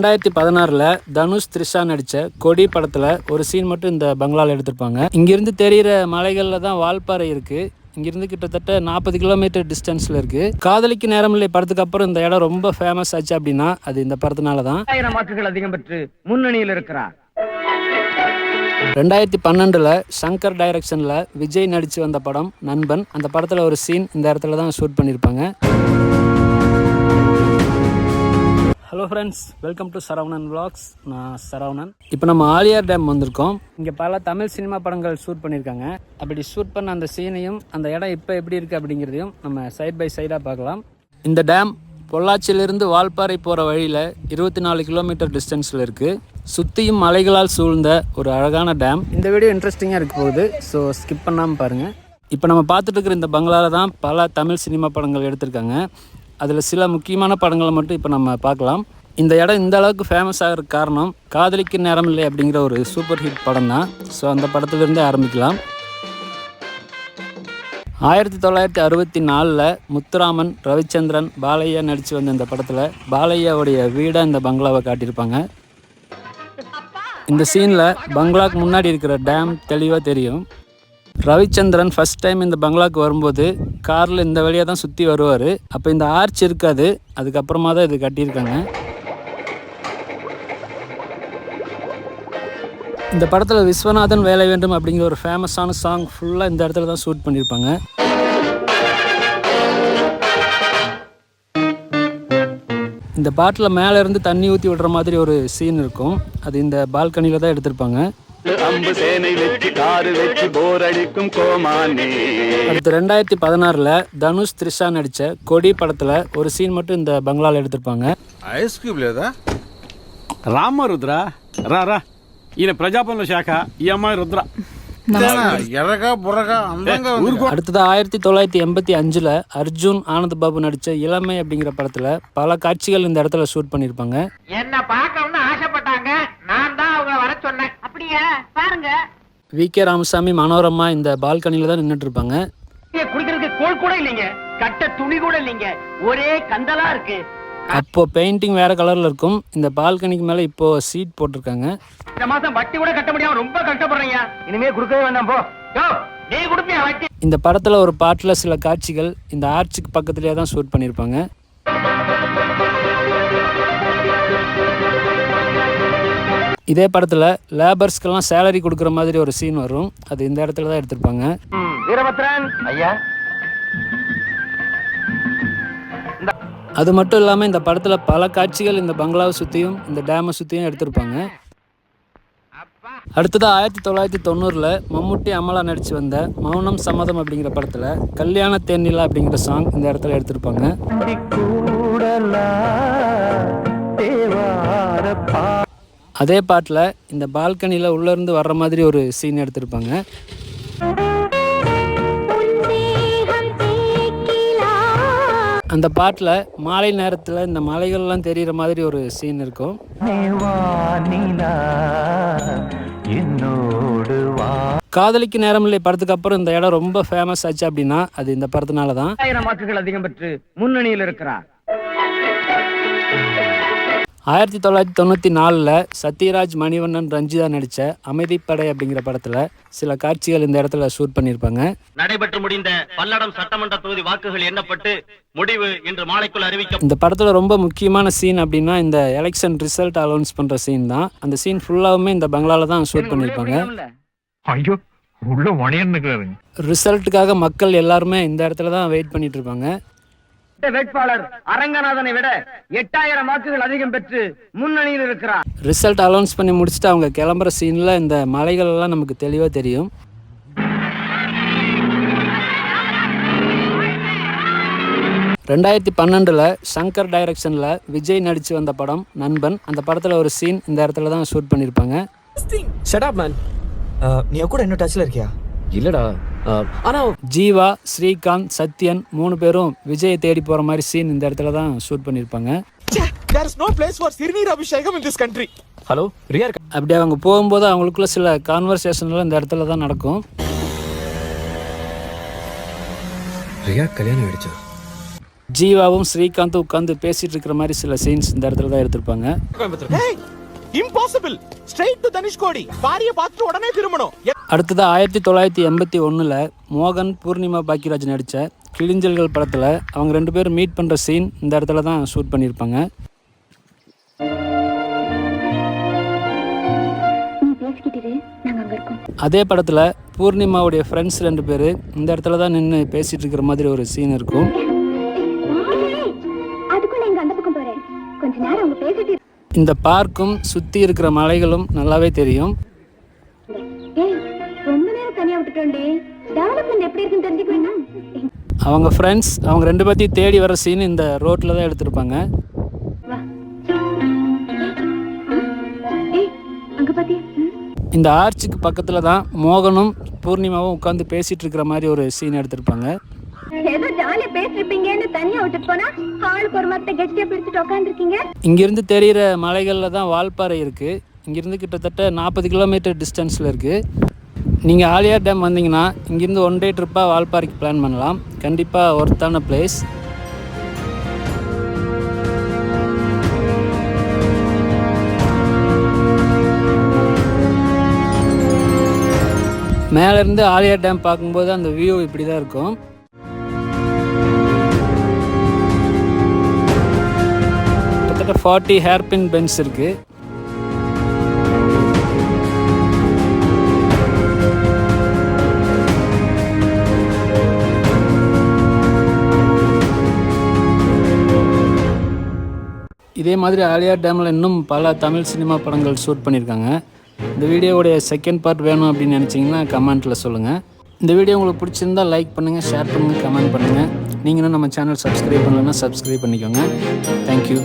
2016 தனுஷ் த்ரிஷா நடித்த கொடி படத்தில் ஒரு சீன் மட்டும் இந்த பங்களாவில் எடுத்திருப்பாங்க. இங்கிருந்து தெரிகிற மலைகளில் தான் வால்பாறை இருக்குது. இங்கிருந்து கிட்டத்தட்ட 40 கிலோமீட்டர் டிஸ்டன்ஸில் இருக்குது. காதலிக்கு நேரமில்லை படத்துக்கு அப்புறம் இந்த இடம் ரொம்ப ஃபேமஸ் ஆச்சு அப்படின்னா அது இந்த படத்தினால தான். 1000 வாக்குகள் அதிகம் பெற்று முன்னணியில் இருக்கிறார். 2012 சங்கர் டைரக்ஷனில் விஜய் நடித்து வந்த படம் நண்பன். அந்த படத்தில் ஒரு சீன் இந்த இடத்துல தான் ஷூட் பண்ணியிருப்பாங்க. Hello friends, welcome to Saravanan vlogs. நான் சரவணன். இப்போ நம்ம ஆலியார் டேம் வந்திருக்கோம். இங்கே பல தமிழ் சினிமா படங்கள் ஷூட் பண்ணியிருக்காங்க. அப்படி ஷூட் பண்ண அந்த சீனையும் அந்த இடம் இப்போ எப்படி இருக்குது அப்படிங்கிறதையும் நம்ம சைட் பை சைடாக பார்க்கலாம். இந்த டேம் பொள்ளாச்சியிலிருந்து வால்பாறை போகிற வழியில் 24 கிலோமீட்டர் டிஸ்டன்ஸில் இருக்குது. சுற்றியும் மலைகளால் சூழ்ந்த ஒரு அழகான டேம். இந்த வீடியோ இன்ட்ரெஸ்டிங்காக இருக்க போகுது, ஸோ ஸ்கிப் பண்ணாமல் பாருங்கள். இப்போ நம்ம பார்த்துட்டு இருக்கிற இந்த பங்களாவில் தான் பல தமிழ் சினிமா படங்கள் எடுத்திருக்காங்க. அதில் சில முக்கியமான படங்களை மட்டும் இப்போ நம்ம பார்க்கலாம். இந்த இடம் இந்த அளவுக்கு ஃபேமஸ் ஆகிறதுக்கு காரணம் காதலிக்கு நேரம் இல்லை அப்படிங்கிற ஒரு சூப்பர் ஹிட் படம் தான். ஸோ அந்த படத்துலேருந்தே ஆரம்பிக்கலாம். 1964 முத்துராமன், ரவிச்சந்திரன், பாலையா நடித்து வந்த இந்த படத்தில் பாலையாவுடைய வீடாக இந்த பங்களாவை காட்டியிருப்பாங்க. இந்த சீனில் பங்களாக்கு முன்னாடி இருக்கிற டேம் தெளிவாக தெரியும். ரவிச்சந்திரன் ஃபஸ்ட் டைம் இந்த பங்களாவுக்கு வரும்போது காரில் இந்த வழியாக தான் சுற்றி வருவார். அப்போ இந்த ஆர்ச் இருக்காது, அதுக்கப்புறமா தான் இது கட்டியிருக்காங்க. இந்த படத்தில் விஸ்வநாதன் வேலை வேண்டும் அப்படிங்கிற ஒரு ஃபேமஸான சாங் ஃபுல்லாக இந்த இடத்துல தான் ஷூட் பண்ணியிருப்பாங்க. இந்த பாட்டில் மேலே இருந்து தண்ணி ஊற்றி விடுற மாதிரி ஒரு சீன் இருக்கும். அது இந்த பால்கனியில் தான் எடுத்திருப்பாங்க. அடுத்து 2016 தனுஷ் த்ரிஷா நடித்த கொடி படத்தில் ஒரு சீன் மட்டும் இந்த பங்களாவில் எடுத்திருப்பாங்க. రామరుద్ర రా ఈయన ప్రజాపనుల శాఖ ఈ అమ్మాయి రుద్ర. அடுத்தது 1985 அர்ஜுன் ஆனந்த் பாபு நடித்த இளமை அப்படிங்கிற படத்தில் பல காட்சிகள் இந்த இடத்துல ஷூட் பண்ணியிருப்பாங்க. என்ன பார்க்கணும்னு ஆசைப்பட்டாங்க, நான் தான் அவங்க வர சொன்னேன். அப்படியே பாருங்க. வி.கே. ராமசாமி, மனோரமா இந்த பால்கனியில் தான் நின்றுட்டு இருப்பாங்க. குடிக்கிறதுக்கு கோல் கூட இல்லைங்க, கட்ட துணி கூட இல்லைங்க, ஒரே கந்தலா இருக்கு. அப்போ பெயிண்டிங் வேற கலர்ல இருக்கும். இந்த பால்கனிக்கு மேல இப்போ சீட் போட்டிருக்காங்க. இந்த மாசம் வட்டி கூட கட்ட முடியாம ரொம்ப கஷ்டப்படுறீங்க. இனிமே கொடுக்கவே வேண்டாம், போ. நீ கொடுப்பியா வட்டி? இந்த படத்துல ஒரு பாட்டுல சில காட்சிகள் இந்த ஆர்ச்சுக்கு பக்கத்துலயே தான் ஷூட் பண்ணியிருப்பாங்க. இதே படத்துல லேபர்ஸ்க்கெல்லாம் சேலரி கொடுக்குற மாதிரி ஒரு சீன் வரும். அது இந்த இடத்துல தான் எடுத்திருப்பாங்க. வீரபத்ரன் ஐயா. அது மட்டும் இல்லாமல் இந்த படத்தில் பல காட்சிகள் இந்த பங்களாவை சுற்றியும் இந்த டேமை சுற்றியும் எடுத்திருப்பாங்க. அடுத்தது 1990 மம்முட்டி, அமலா நடித்து வந்த மௌனம் சம்மதம் அப்படிங்கிற படத்தில் கல்யாண தேனிலா அப்படிங்கிற சாங் இந்த இடத்துல எடுத்திருப்பாங்க. அதே பாட்டில் இந்த பால்கனியில் உள்ளேருந்து வர்ற மாதிரி ஒரு சீன் எடுத்திருப்பாங்க. அந்த பாட்டில் மாலை நேரத்தில் இந்த மலைகள்லாம் தெரிகிற மாதிரி ஒரு சீன் இருக்கும். காதலிக்கு நேரமில்லை படத்துக்கு அப்புறம் இந்த இடம் ரொம்ப ஃபேமஸ் ஆச்சு அப்படின்னா அது இந்த படத்தினால தான். 1000 வாக்குகள் அதிகம் பெற்று முன்னணியில் இருக்கிறார். 1994 சத்யராஜ், மணிவண்ணன், ரஞ்சிதா நடித்த அமைதிப்படை அப்படிங்கிற படத்தில் சில காட்சிகள் இந்த இடத்துல ஷூட் பண்ணியிருப்பாங்க. நடைபெற்று முடிந்த பல்லடம் சட்டமன்ற தொகுதி வாக்குகள் எண்ணப்பட்டு முடிவு இன்று மாலைக்குள் அறிவிக்கும். இந்த படத்தில் ரொம்ப முக்கியமான சீன் அப்படின்னா இந்த எலெக்ஷன் ரிசல்ட் அனௌன்ஸ் பண்ணுற சீன் தான். அந்த சீன் ஃபுல்லாகவுமே இந்த பங்களாவில் தான் ஷூட் பண்ணியிருப்பாங்க. ரிசல்ட்டுக்காக மக்கள் எல்லாருமே இந்த இடத்துல தான் வெயிட் பண்ணிட்டு இருப்பாங்க. வேட்பாளர் அரங்கநாதனை விட 8000 வாக்குகள் அதிகம் பெற்று முன்னணியில் இருக்கிறார். ரிசல்ட் அனௌன்ஸ் பண்ணி முடிச்சுட்டு அவங்க கிளம்புற சீன்ல இந்த மலைகள் எல்லாம் நமக்கு தெளிவா தெரியும். (2012) சங்கர் டைரக்ஷன்ல விஜய் நடிச்சு வந்த படம் நண்பன். அந்த படத்துல ஒரு சீன் இந்த இடத்துல தான் ஷூட் பண்ணிருப்பாங்க. Shut up man. நீ கூட இன்னும் டச்ல இருக்கியா? இல்லடா. ஆனா ஜீவா, ஸ்ரீகாந்த், சத்யன் 3 பேரும் விஜயை தேடி போற மாதிரி சீன் இந்த இடத்துல தான் ஷூட் பண்ணிருப்பாங்க. There is no place for Sirnir Abhishekam in this country. Hello Riya. அப்படி அவங்க போகும்போது அவங்களுக்குள்ள சில கான்வர்சேஷன்லாம் இந்த இடத்துல தான் நடக்கும். ரியா கல்யாணம் ஆயிடுச்சா? ஜீவாவும் ஸ்ரீகாந்தும் உட்காந்து பேசிட்டு இருக்கிற மாதிரி சில சீன்ஸ் இந்த இடத்துல தான் எடுத்திருப்பாங்க. இம்பாசிபிள். Straight to Dhanushkodi. பாரிய பார்த்துட்டு உடனே திரும்பணும். அடுத்தது 1981 மோகன் பூர்ணிமா பாக்கியராஜ் நடித்த கிளிஞ்சல்கள் படத்தில் அவங்க 2 பேரும் மீட் பண்ணுற சீன் இந்த இடத்துல தான் ஷூட் பண்ணியிருப்பாங்க. அதே படத்தில் பூர்ணிமாவுடைய ஃப்ரெண்ட்ஸ் 2 பேர் இந்த இடத்துல தான் நின்று பேசிகிட்டு இருக்கிற மாதிரி ஒரு சீன் இருக்கும். இந்த பார்க்கும் சுற்றி இருக்கிற மலைகளும் நல்லாவே தெரியும். அவங்க ஃப்ரெண்ட்ஸ் அவங்க 2 பேர்த்தையும் தேடி வர சீன் இந்த ரோட்டில் தான் எடுத்திருப்பாங்க. இந்த ஆர்ச்சுக்கு பக்கத்தில் தான் மோகனும் பூர்ணிமாவும் உட்காந்து பேசிகிட்டு இருக்கிற மாதிரி ஒரு சீன் எடுத்திருப்பாங்க. இங்கிருந்து தெரிகிற மலைகளில் தான் வால்பாறை இருக்குது. இங்கிருந்து கிட்டத்தட்ட 40 கிலோமீட்டர் டிஸ்டன்ஸில் இருக்குது. நீங்கள் ஆலியார் டேம் வந்தீங்கன்னா இங்கேருந்து 1 டே ட்ரிப்பாக வால்பாறைக்கு பிளான் பண்ணலாம். கண்டிப்பாக ஒர்த்தான பிளேஸ். மேலேருந்து ஆலியார் டேம் பார்க்கும்போது அந்த வியூ இப்படி தான் இருக்கும். கிட்டத்தட்ட 40 ஹேர்பின் பென்ஸ் இருக்குது. இதே மாதிரி ஆலியார் டேமில் இன்னும் பல தமிழ் சினிமா படங்கள் ஷூட் பண்ணியிருக்காங்க. இந்த வீடியோவுடைய செகண்ட் பார்ட் வேணும் அப்படின்னு நினச்சிங்கன்னா கமெண்ட்டில் சொல்லுங்கள். இந்த வீடியோ உங்களுக்கு பிடிச்சிருந்தால் லைக் பண்ணுங்கள், ஷேர் பண்ணுங்கள், கமெண்ட் பண்ணுங்கள். நீங்களும் நம்ம சேனல் சப்ஸ்கிரைப் பண்ணலைன்னா சப்ஸ்கிரைப் பண்ணிக்கோங்க. தேங்க்யூ.